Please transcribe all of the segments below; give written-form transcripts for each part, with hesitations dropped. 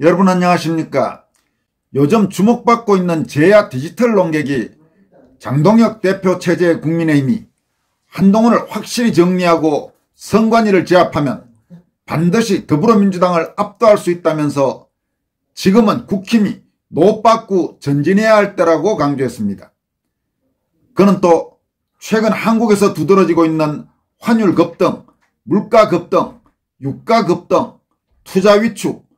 여러분 안녕하십니까? 요즘 주목받고 있는 제야 디지털 논객이 장동혁 대표 체제의 국민의힘이 한동훈을 확실히 정리하고 선관위를 제압하면 반드시 더불어민주당을 압도할 수 있다면서 지금은 국힘이 노빠꾸 전진해야 할 때라고 강조했습니다. 그는 또 최근 한국에서 두드러지고 있는 환율 급등, 물가 급등, 유가 급등, 투자 위축,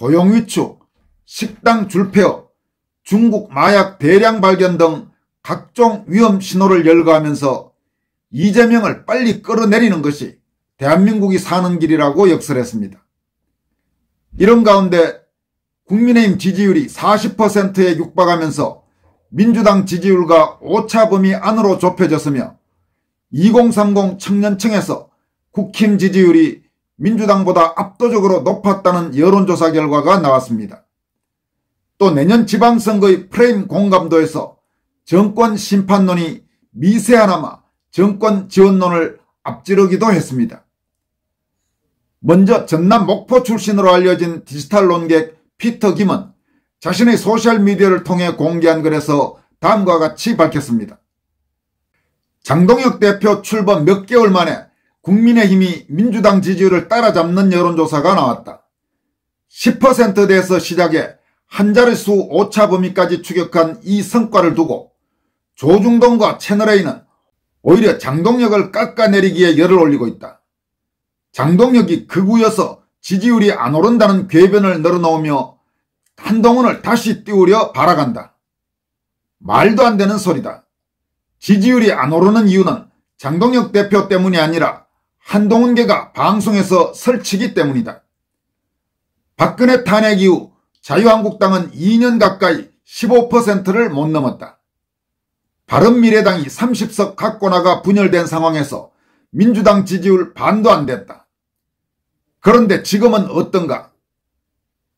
고용 위축, 식당 줄폐업, 중국 마약 대량 발견 등 각종 위험 신호를 열거하면서 이재명을 빨리 끌어내리는 것이 대한민국이 사는 길이라고 역설했습니다. 이런 가운데 국민의힘 지지율이 40%에 육박하면서 민주당 지지율과 오차 범위 안으로 좁혀졌으며 2030 청년층에서 국힘 지지율이 민주당보다 압도적으로 높았다는 여론조사 결과가 나왔습니다. 또 내년 지방선거의 프레임 공감도에서 정권 심판론이 미세하나마 정권 지원론을 앞지르기도 했습니다. 먼저 전남 목포 출신으로 알려진 디지털 논객 피터 김은 자신의 소셜미디어를 통해 공개한 글에서 다음과 같이 밝혔습니다. 장동혁 대표 출범 몇 개월 만에 국민의힘이 민주당 지지율을 따라잡는 여론조사가 나왔다. 10%대에서 시작해 한 자릿수 오차 범위까지 추격한 이 성과를 두고 조중동과 채널A는 오히려 장동혁을 깎아내리기에 열을 올리고 있다. 장동혁이 극우여서 지지율이 안 오른다는 궤변을 늘어놓으며 한동훈을 다시 띄우려 발악한다. 말도 안 되는 소리다. 지지율이 안 오르는 이유는 장동혁 대표 때문이 아니라 한동훈계가 방송에서 설치기 때문이다. 박근혜 탄핵 이후 자유한국당은 2년 가까이 15%를 못 넘었다. 바른미래당이 30석 갖고 나가 분열된 상황에서 민주당 지지율 반도 안 됐다. 그런데 지금은 어떤가?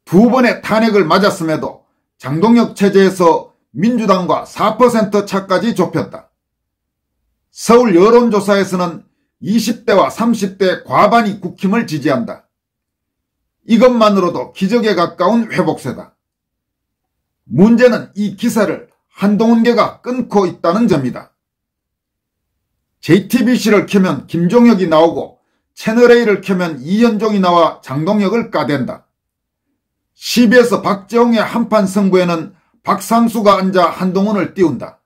두 번의 탄핵을 맞았음에도 장동혁 체제에서 민주당과 4% 차까지 좁혔다. 서울 여론조사에서는 20대와 30대 과반이 국힘을 지지한다. 이것만으로도 기적에 가까운 회복세다. 문제는 이 기세를 한동훈계가 끊고 있다는 점이다. JTBC를 켜면 김종혁이 나오고 채널A를 켜면 이현종이 나와 장동혁을 까댄다. CBS 박재홍의 한판 승부에는 박상수가 앉아 한동훈을 띄운다.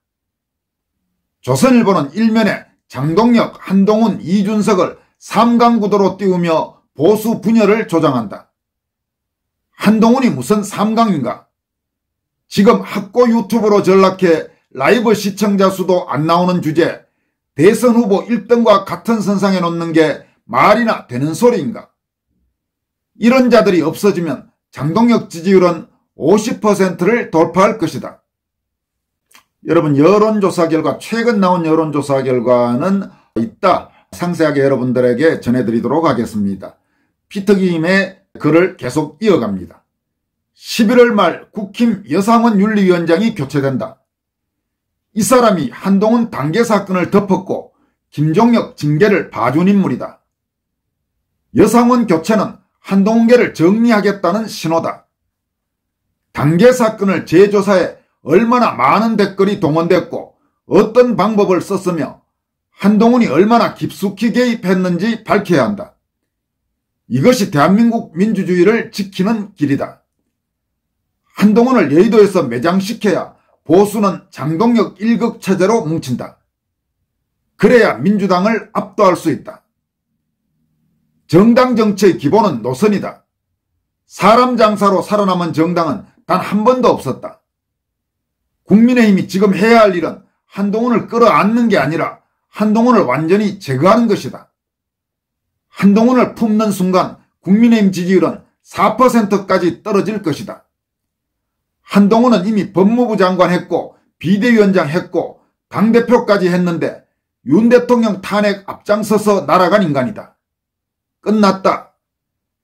조선일보는 일면에 장동혁, 한동훈, 이준석을 3강구도로 띄우며 보수 분열을 조장한다. 한동훈이 무슨 3강인가? 지금 학고 유튜브로 전락해 라이브 시청자 수도 안 나오는 주제 대선 후보 1등과 같은 선상에 놓는 게 말이나 되는 소리인가? 이런 자들이 없어지면 장동혁 지지율은 50%를 돌파할 것이다. 여러분 여론조사 결과 최근 나온 여론조사 결과는 이따 상세하게 여러분들에게 전해드리도록 하겠습니다. 피터 김의 글을 계속 이어갑니다. 11월 말 국힘 여상원 윤리위원장이 교체된다. 이 사람이 한동훈 단계 사건을 덮었고 김종혁 징계를 봐준 인물이다. 여상원 교체는 한동훈계를 정리하겠다는 신호다. 단계 사건을 재조사해 얼마나 많은 댓글이 동원됐고 어떤 방법을 썼으며 한동훈이 얼마나 깊숙이 개입했는지 밝혀야 한다. 이것이 대한민국 민주주의를 지키는 길이다. 한동훈을 여의도에서 매장시켜야 보수는 장동혁 1극 체제로 뭉친다. 그래야 민주당을 압도할 수 있다. 정당 정치의 기본은 노선이다. 사람 장사로 살아남은 정당은 단 한 번도 없었다. 국민의힘이 지금 해야 할 일은 한동훈을 끌어안는 게 아니라 한동훈을 완전히 제거하는 것이다. 한동훈을 품는 순간 국민의힘 지지율은 4%까지 떨어질 것이다. 한동훈은 이미 법무부 장관 했고 비대위원장 했고 당대표까지 했는데 윤 대통령 탄핵 앞장서서 날아간 인간이다. 끝났다.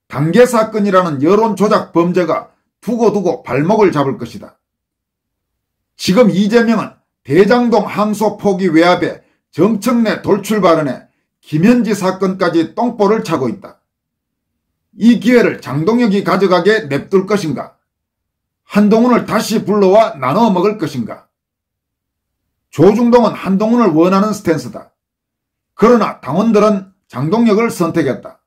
단계 사건이라는 여론 조작 범죄가 두고두고 발목을 잡을 것이다. 지금 이재명은 대장동 항소 포기 외압에 정청래 돌출 발언에 김현지 사건까지 똥볼을 차고 있다. 이 기회를 장동혁이 가져가게 냅둘 것인가? 한동훈을 다시 불러와 나눠 먹을 것인가? 조중동은 한동훈을 원하는 스탠스다. 그러나 당원들은 장동혁을 선택했다.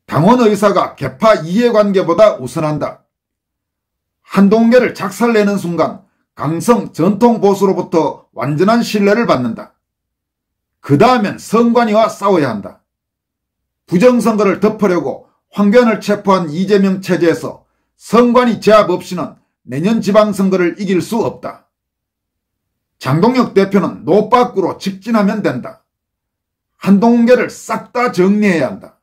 당원 의사가 계파 이해관계보다 우선한다. 한동계를 작살내는 순간 강성 전통 보수로부터 완전한 신뢰를 받는다. 그 다음엔 선관위와 싸워야 한다. 부정선거를 덮으려고 황교안을 체포한 이재명 체제에서 선관위 제압 없이는 내년 지방선거를 이길 수 없다. 장동혁 대표는 노빠꾸로 직진하면 된다. 한동훈계를 싹 다 정리해야 한다.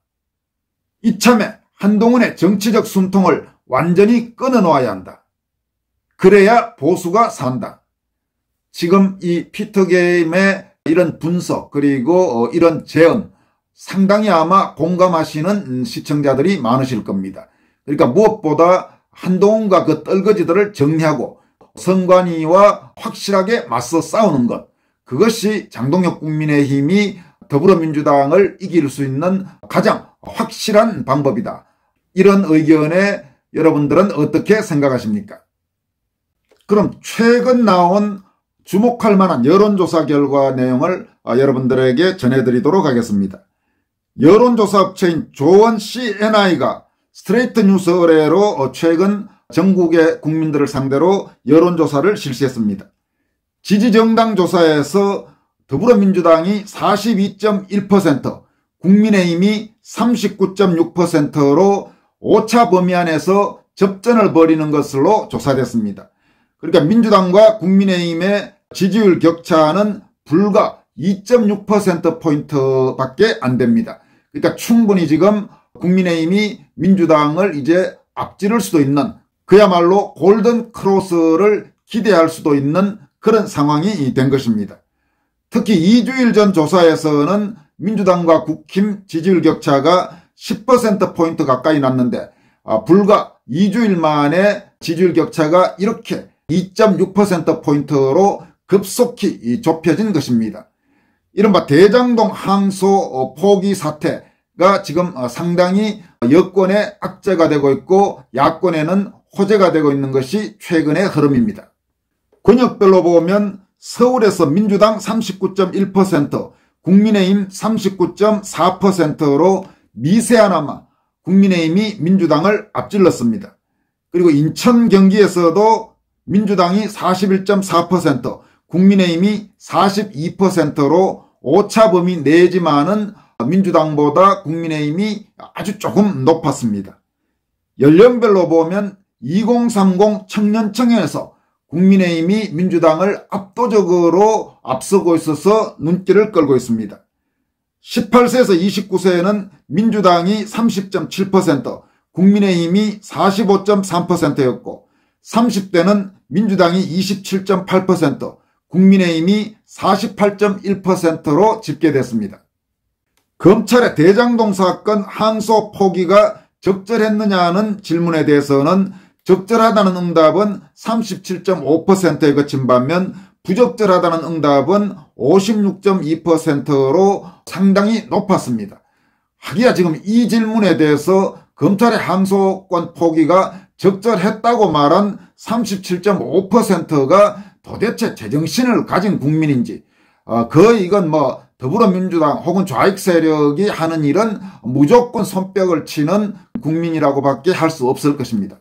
이참에 한동훈의 정치적 숨통을 완전히 끊어놓아야 한다. 그래야 보수가 산다. 지금 이 피터게임의 이런 분석 그리고 이런 제언 상당히 아마 공감하시는 시청자들이 많으실 겁니다. 그러니까 무엇보다 한동훈과 그 떨거지들을 정리하고 선관위와 확실하게 맞서 싸우는 것, 그것이 장동혁 국민의힘이 더불어민주당을 이길 수 있는 가장 확실한 방법이다. 이런 의견에 여러분들은 어떻게 생각하십니까? 그럼 최근 나온 주목할 만한 여론조사 결과 내용을 여러분들에게 전해드리도록 하겠습니다. 여론조사 업체인 조원 CNI가 스트레이트 뉴스 의뢰로 최근 전국의 국민들을 상대로 여론조사를 실시했습니다. 지지정당 조사에서 더불어민주당이 42.1%, 국민의힘이 39.6%로 오차 범위 안에서 접전을 벌이는 것으로 조사됐습니다. 그러니까 민주당과 국민의힘의 지지율 격차는 불과 2.6%포인트밖에 안 됩니다. 그러니까 충분히 지금 국민의힘이 민주당을 이제 앞지를 수도 있는 그야말로 골든 크로스를 기대할 수도 있는 그런 상황이 된 것입니다. 특히 2주일 전 조사에서는 민주당과 국힘 지지율 격차가 10%포인트 가까이 났는데 불과 2주일 만에 지지율 격차가 이렇게 2.6%포인트로 급속히 좁혀진 것입니다. 이른바 대장동 항소 포기 사태가 지금 상당히 여권의 악재가 되고 있고 야권에는 호재가 되고 있는 것이 최근의 흐름입니다. 권역별로 보면 서울에서 민주당 39.1%, 국민의힘 39.4%로 미세하나마 국민의힘이 민주당을 앞질렀습니다. 그리고 인천 경기에서도 민주당이 41.4%, 국민의힘이 42%로 오차 범위 내지만은 민주당보다 국민의힘이 아주 조금 높았습니다. 연령별로 보면 2030 청년청에서 국민의힘이 민주당을 압도적으로 앞서고 있어서 눈길을 끌고 있습니다. 18세에서 29세에는 민주당이 30.7%, 국민의힘이 45.3%였고 30대는 민주당이 27.8%, 국민의힘이 48.1%로 집계됐습니다. 검찰의 대장동 사건 항소 포기가 적절했느냐는 질문에 대해서는 적절하다는 응답은 37.5%에 그친 반면 부적절하다는 응답은 56.2%로 상당히 높았습니다. 하기야 지금 이 질문에 대해서 검찰의 항소권 포기가 적절했다고 말한 37.5%가 도대체 제정신을 가진 국민인지 거의 이건 더불어민주당 혹은 좌익 세력이 하는 일은 무조건 손뼉을 치는 국민이라고밖에 할 수 없을 것입니다.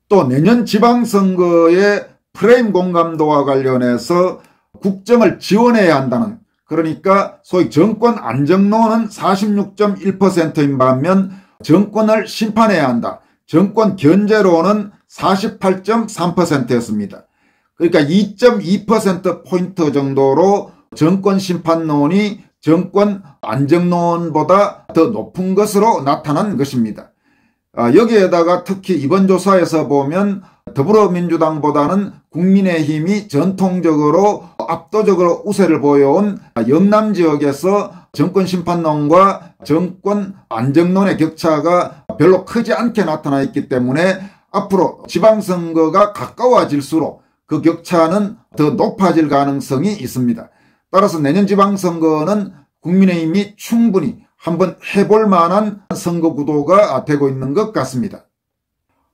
또 내년 지방선거의 프레임 공감도와 관련해서 국정을 지원해야 한다는, 그러니까 소위 정권 안정론은 46.1%인 반면 정권을 심판해야 한다. 정권 견제론은 48.3%였습니다. 그러니까 2.2%포인트 정도로 정권 심판론이 정권 안정론보다 더 높은 것으로 나타난 것입니다. 여기에다가 특히 이번 조사에서 보면 더불어민주당보다는 국민의힘이 전통적으로 압도적으로 우세를 보여온 영남 지역에서 정권 심판론과 정권 안정론의 격차가 별로 크지 않게 나타나 있기 때문에 앞으로 지방선거가 가까워질수록 그 격차는 더 높아질 가능성이 있습니다. 따라서 내년 지방선거는 국민의힘이 충분히 한번 해볼 만한 선거 구도가 되고 있는 것 같습니다.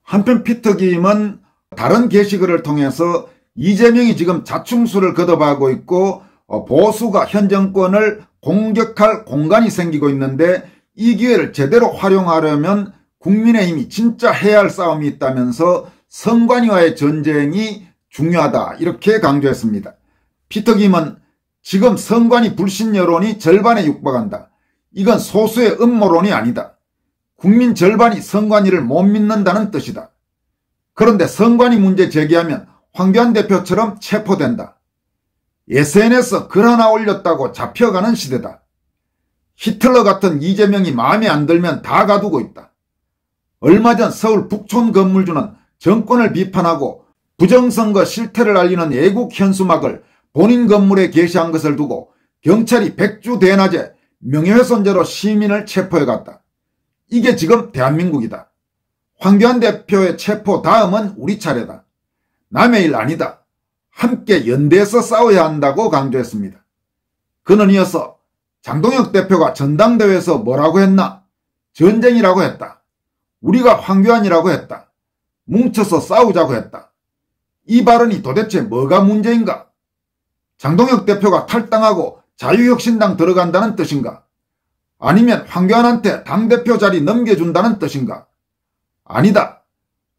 한편 피터 김은 다른 게시글을 통해서 이재명이 지금 자충수를 거듭하고 있고 보수가 현 정권을 공격할 공간이 생기고 있는데 이 기회를 제대로 활용하려면 국민의힘이 진짜 해야 할 싸움이 있다면서 선관위와의 전쟁이 중요하다 이렇게 강조했습니다. 피터 김은 지금 선관위 불신 여론이 절반에 육박한다. 이건 소수의 음모론이 아니다. 국민 절반이 선관위를 못 믿는다는 뜻이다. 그런데 선관위 문제 제기하면 황교안 대표처럼 체포된다. SNS 글 하나 올렸다고 잡혀가는 시대다. 히틀러 같은 이재명이 마음에 안 들면 다 가두고 있다. 얼마 전 서울 북촌 건물주는 정권을 비판하고 부정선거 실태를 알리는 애국 현수막을 본인 건물에 게시한 것을 두고 경찰이 백주 대낮에 명예훼손죄로 시민을 체포해갔다. 이게 지금 대한민국이다. 황교안 대표의 체포 다음은 우리 차례다. 남의 일 아니다. 함께 연대해서 싸워야 한다고 강조했습니다. 그는 이어서 장동혁 대표가 전당대회에서 뭐라고 했나? 전쟁이라고 했다. 우리가 황교안이라고 했다. 뭉쳐서 싸우자고 했다. 이 발언이 도대체 뭐가 문제인가? 장동혁 대표가 탈당하고 자유혁신당 들어간다는 뜻인가? 아니면 황교안한테 당대표 자리 넘겨준다는 뜻인가? 아니다.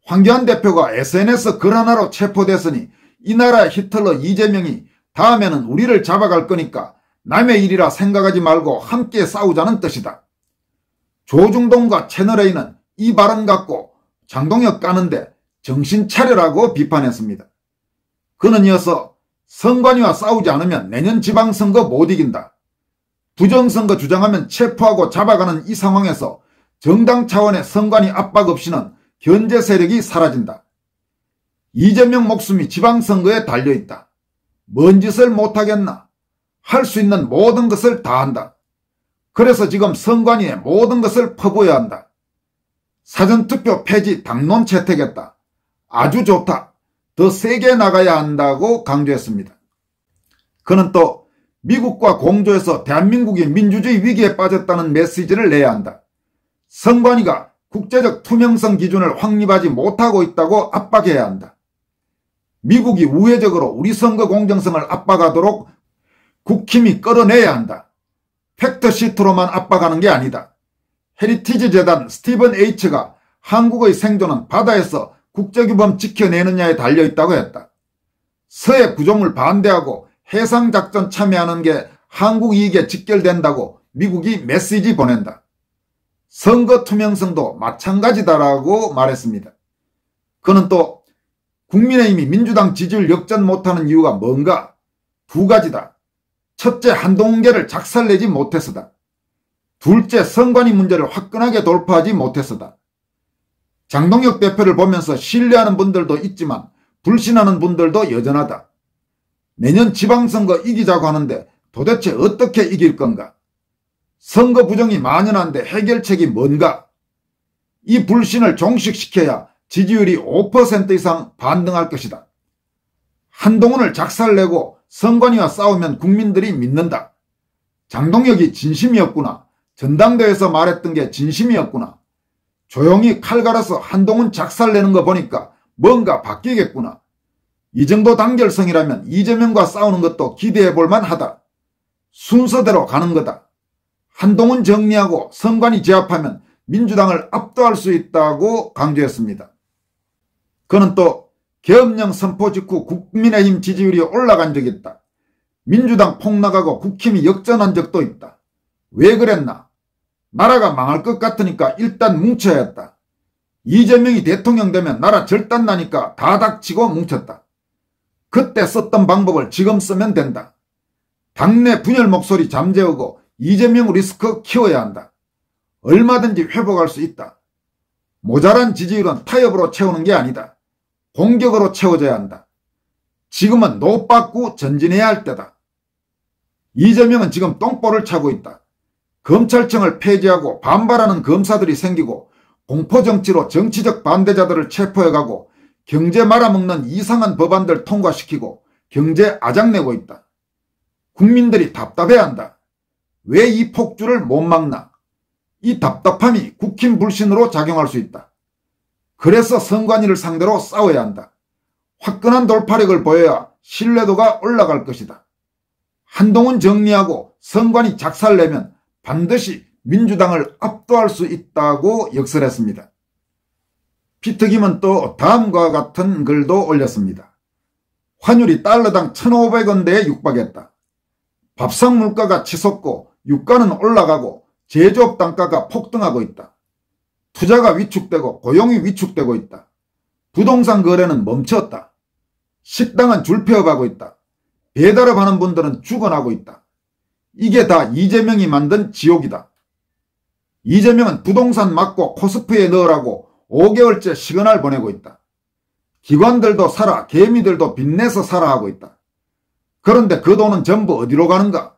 황교안 대표가 SNS 글 하나로 체포됐으니 이 나라의 히틀러 이재명이 다음에는 우리를 잡아갈 거니까 남의 일이라 생각하지 말고 함께 싸우자는 뜻이다. 조중동과 채널A는 이 발언 갖고 장동혁 까는데 정신 차려라고 비판했습니다. 그는 이어서 선관위와 싸우지 않으면 내년 지방선거 못 이긴다. 부정선거 주장하면 체포하고 잡아가는 이 상황에서 정당 차원의 선관위 압박 없이는 견제 세력이 사라진다. 이재명 목숨이 지방선거에 달려있다. 뭔 짓을 못하겠나? 할 수 있는 모든 것을 다 한다. 그래서 지금 선관위에 모든 것을 퍼부어야 한다. 사전투표 폐지 당론 채택했다. 아주 좋다. 더 세게 나가야 한다고 강조했습니다. 그는 또 미국과 공조해서 대한민국이 민주주의 위기에 빠졌다는 메시지를 내야 한다. 선관위가 국제적 투명성 기준을 확립하지 못하고 있다고 압박해야 한다. 미국이 우회적으로 우리 선거 공정성을 압박하도록 국힘이 끌어내야 한다. 팩트시트로만 압박하는 게 아니다. 헤리티지 재단 스티븐 H가 한국의 생존은 바다에서 국제규범 지켜내느냐에 달려있다고 했다. 서해 구조물 반대하고 해상작전 참여하는 게 한국 이익에 직결된다고 미국이 메시지 보낸다. 선거 투명성도 마찬가지다라고 말했습니다. 그는 또 국민의힘이 민주당 지지율 역전 못하는 이유가 뭔가? 두 가지다. 첫째, 한동훈계를 작살내지 못해서다. 둘째, 선관위 문제를 화끈하게 돌파하지 못해서다. 장동혁 대표를 보면서 신뢰하는 분들도 있지만 불신하는 분들도 여전하다. 내년 지방선거 이기자고 하는데 도대체 어떻게 이길 건가? 선거 부정이 만연한데 해결책이 뭔가? 이 불신을 종식시켜야 지지율이 5% 이상 반등할 것이다. 한동훈을 작살내고 선관위와 싸우면 국민들이 믿는다. 장동혁이 진심이었구나. 전당대회에서 말했던 게 진심이었구나. 조용히 칼 갈아서 한동훈 작살내는 거 보니까 뭔가 바뀌겠구나. 이 정도 단결성이라면 이재명과 싸우는 것도 기대해 볼 만하다. 순서대로 가는 거다. 한동훈 정리하고 선관위 제압하면 민주당을 압도할 수 있다고 강조했습니다. 그는 또 계엄령 선포 직후 국민의힘 지지율이 올라간 적이 있다. 민주당 폭락하고 국힘이 역전한 적도 있다. 왜 그랬나? 나라가 망할 것 같으니까 일단 뭉쳐야 했다. 이재명이 대통령 되면 나라 절단 나니까 다 닥치고 뭉쳤다. 그때 썼던 방법을 지금 쓰면 된다. 당내 분열 목소리 잠재우고 이재명 리스크 키워야 한다. 얼마든지 회복할 수 있다. 모자란 지지율은 타협으로 채우는 게 아니다. 공격으로 채워져야 한다. 지금은 노빠꾸 전진해야 할 때다. 이재명은 지금 똥볼을 차고 있다. 검찰청을 폐지하고 반발하는 검사들이 생기고 공포정치로 정치적 반대자들을 체포해가고 경제 말아먹는 이상한 법안들 통과시키고 경제 아작내고 있다. 국민들이 답답해한다. 왜 이 폭주를 못 막나? 이 답답함이 국힘 불신으로 작용할 수 있다. 그래서 선관위를 상대로 싸워야 한다. 화끈한 돌파력을 보여야 신뢰도가 올라갈 것이다. 한동훈 정리하고 선관위 작살내면 반드시 민주당을 압도할 수 있다고 역설했습니다. 피트김은 또 다음과 같은 글도 올렸습니다. 환율이 달러당 1,500원대에 육박했다. 밥상 물가가 치솟고 유가는 올라가고 제조업 단가가 폭등하고 있다. 투자가 위축되고 고용이 위축되고 있다. 부동산 거래는 멈췄다. 식당은 줄폐업하고 있다. 배달업하는 분들은 죽어나고 있다. 이게 다 이재명이 만든 지옥이다. 이재명은 부동산 막고 코스프에 넣으라고 5개월째 시간을 보내고 있다. 기관들도 사라, 개미들도 빚내서 사라 하고 있다. 그런데 그 돈은 전부 어디로 가는가?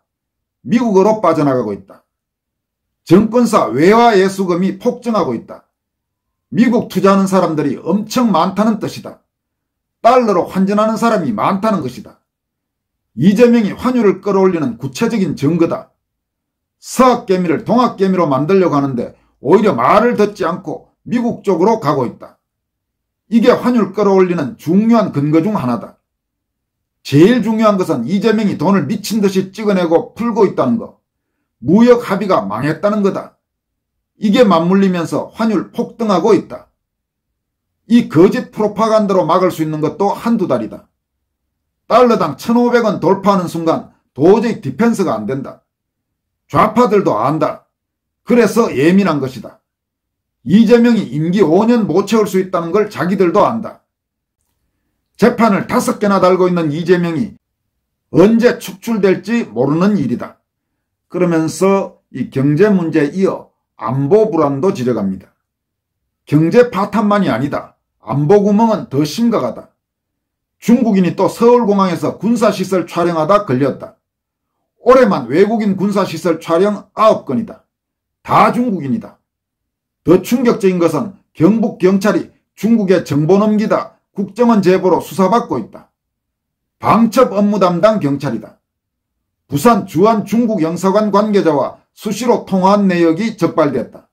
미국으로 빠져나가고 있다. 정권사 외화 예수금이 폭증하고 있다. 미국 투자하는 사람들이 엄청 많다는 뜻이다. 달러로 환전하는 사람이 많다는 것이다. 이재명이 환율을 끌어올리는 구체적인 증거다. 서학개미를 동학개미로 만들려고 하는데 오히려 말을 듣지 않고 미국 쪽으로 가고 있다. 이게 환율 끌어올리는 중요한 근거 중 하나다. 제일 중요한 것은 이재명이 돈을 미친 듯이 찍어내고 풀고 있다는 것. 무역 합의가 망했다는 거다. 이게 맞물리면서 환율 폭등하고 있다. 이 거짓 프로파간다로 막을 수 있는 것도 한두 달이다. 달러당 1,500원 돌파하는 순간 도저히 디펜스가 안 된다. 좌파들도 안다. 그래서 예민한 것이다. 이재명이 임기 5년 못 채울 수 있다는 걸 자기들도 안다. 재판을 5개나 달고 있는 이재명이 언제 축출될지 모르는 일이다. 그러면서 이 경제 문제에 이어 안보 불안도 지적합니다. 경제 파탄만이 아니다. 안보 구멍은 더 심각하다. 중국인이 또 서울공항에서 군사시설 촬영하다 걸렸다. 올해만 외국인 군사시설 촬영 9건이다. 다 중국인이다. 더 충격적인 것은 경북경찰이 중국에 정보 넘기다 국정원 제보로 수사받고 있다. 방첩 업무 담당 경찰이다. 부산 주한 중국 영사관 관계자와 수시로 통화한 내역이 적발됐다.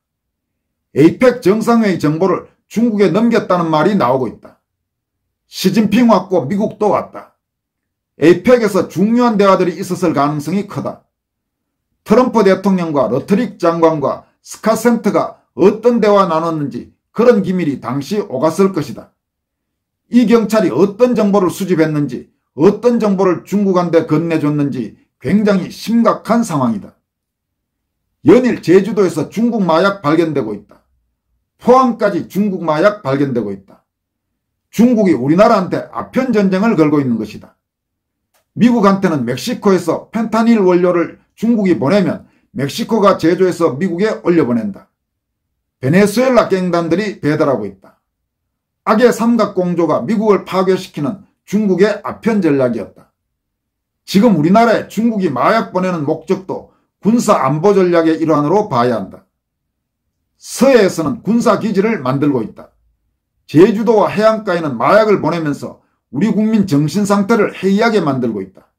에이펙 정상회의 정보를 중국에 넘겼다는 말이 나오고 있다. 시진핑 왔고 미국도 왔다. 에이펙에서 중요한 대화들이 있었을 가능성이 크다. 트럼프 대통령과 러트릭 장관과 스카센트가 어떤 대화 나눴는지 그런 기밀이 당시 오갔을 것이다. 이 경찰이 어떤 정보를 수집했는지 어떤 정보를 중국한테 건네줬는지 굉장히 심각한 상황이다. 연일 제주도에서 중국 마약 발견되고 있다. 포항까지 중국 마약 발견되고 있다. 중국이 우리나라한테 아편전쟁을 걸고 있는 것이다. 미국한테는 멕시코에서 펜타닐 원료를 중국이 보내면 멕시코가 제조해서 미국에 올려보낸다. 베네수엘라 갱단들이 배달하고 있다. 악의 삼각공조가 미국을 파괴시키는 중국의 아편 전략이었다. 지금 우리나라에 중국이 마약 보내는 목적도 군사 안보 전략의 일환으로 봐야 한다. 서해에서는 군사기지를 만들고 있다. 제주도와 해안가에는 마약을 보내면서 우리 국민 정신상태를 해이하게 만들고 있다.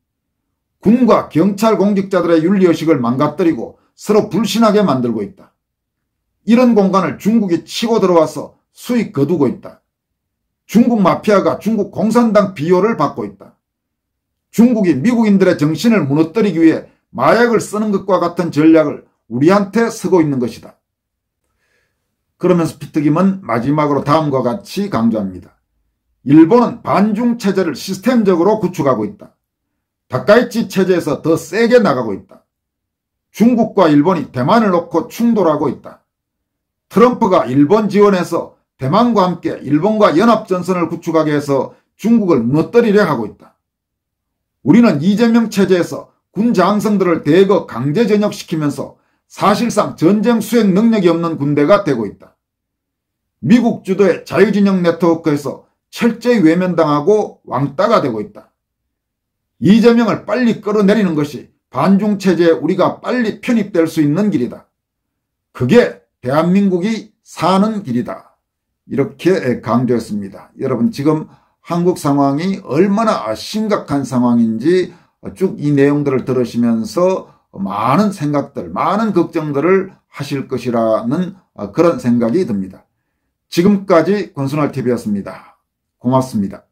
군과 경찰 공직자들의 윤리의식을 망가뜨리고 서로 불신하게 만들고 있다. 이런 공간을 중국이 치고 들어와서 수익 거두고 있다. 중국 마피아가 중국 공산당 비호를 받고 있다. 중국이 미국인들의 정신을 무너뜨리기 위해 마약을 쓰는 것과 같은 전략을 우리한테 쓰고 있는 것이다. 그러면서 피트김은 마지막으로 다음과 같이 강조합니다. 일본은 반중 체제를 시스템적으로 구축하고 있다. 다카이치 체제에서 더 세게 나가고 있다. 중국과 일본이 대만을 놓고 충돌하고 있다. 트럼프가 일본 지원해서 대만과 함께 일본과 연합전선을 구축하게 해서 중국을 무너뜨리려 하고 있다. 우리는 이재명 체제에서 군 장성들을 대거 강제 전역시키면서 사실상 전쟁 수행 능력이 없는 군대가 되고 있다. 미국 주도의 자유진영 네트워크에서 철저히 외면당하고 왕따가 되고 있다. 이재명을 빨리 끌어내리는 것이 반중 체제에 우리가 빨리 편입될 수 있는 길이다. 그게 대한민국이 사는 길이다. 이렇게 강조했습니다. 여러분 지금 한국 상황이 얼마나 심각한 상황인지 쭉 이 내용들을 들으시면서 많은 생각들, 많은 걱정들을 하실 것이라는 그런 생각이 듭니다. 지금까지 권순할TV였습니다. 고맙습니다.